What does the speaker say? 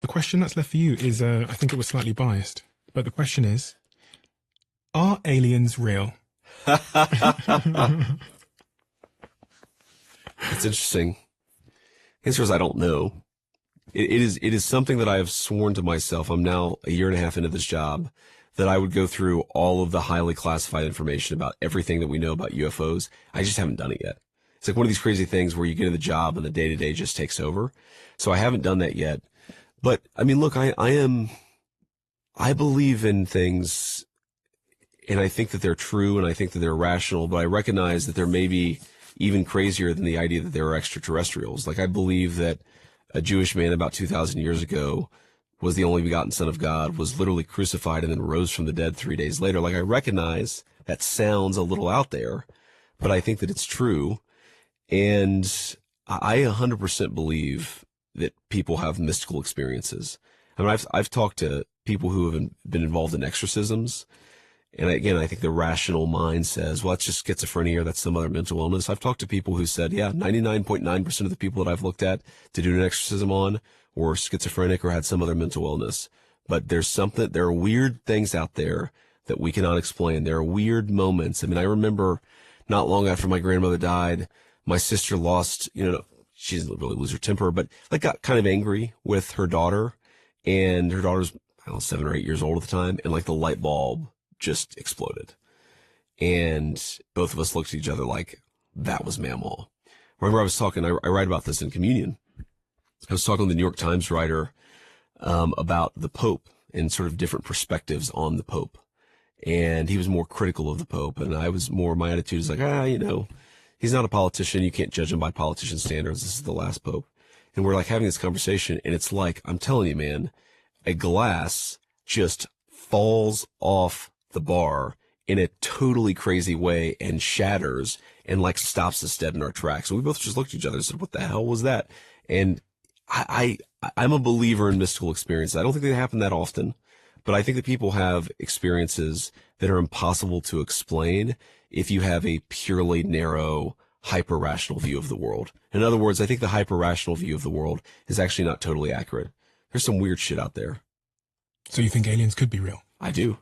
The question that's left for you is, I think it was slightly biased, but the question is, are aliens real? It's interesting. The answer is I don't know. It is something that I have sworn to myself. I'm now a year and a half into this job that I would go through all of the highly classified information about everything that we know about UFOs. I just haven't done it yet. It's like one of these crazy things where you get in the job and the day to day just takes over. So I haven't done that yet. But I mean, look, I believe in things and I think that they're true and I think that they're rational, but I recognize that they're maybe even crazier than the idea that there are extraterrestrials. Like I believe that a Jewish man about 2,000 years ago was the only begotten Son of God, was literally crucified and then rose from the dead 3 days later. Like I recognize that sounds a little out there, but I think that it's true. And I 100% believe that people have mystical experiences. I mean, I've talked to people who have been involved in exorcisms. And again, I think the rational mind says, well, that's just schizophrenia or that's some other mental illness. I've talked to people who said, yeah, 99.9% of the people that I've looked at to do an exorcism on were schizophrenic or had some other mental illness. But there are weird things out there that we cannot explain. There are weird moments. I mean, I remember not long after my grandmother died, my sister lost, she didn't really lose her temper, but like got kind of angry with her daughter, and her daughter's, I don't know, 7 or 8 years old at the time, and like the light bulb just exploded. And both of us looked at each other like that was Mamaw. Remember I was talking, I write about this in Communion. I was talking to the New York Times writer about the Pope and sort of different perspectives on the Pope. And he was more critical of the Pope. And I was more, my attitude is like, he's not a politician. You can't judge him by politician standards. This is the last Pope. And we're like having this conversation, and it's like, I'm telling you, man, a glass just falls off the bar in a totally crazy way and shatters and like stops us dead in our tracks. And we both just looked at each other and said, what the hell was that? And I'm a believer in mystical experiences. I don't think they happen that often, but I think that people have experiences that are impossible to explain if you have a purely narrow, hyper-rational view of the world. In other words, I think the hyper-rational view of the world is actually not totally accurate. There's some weird shit out there. So you think aliens could be real? I do.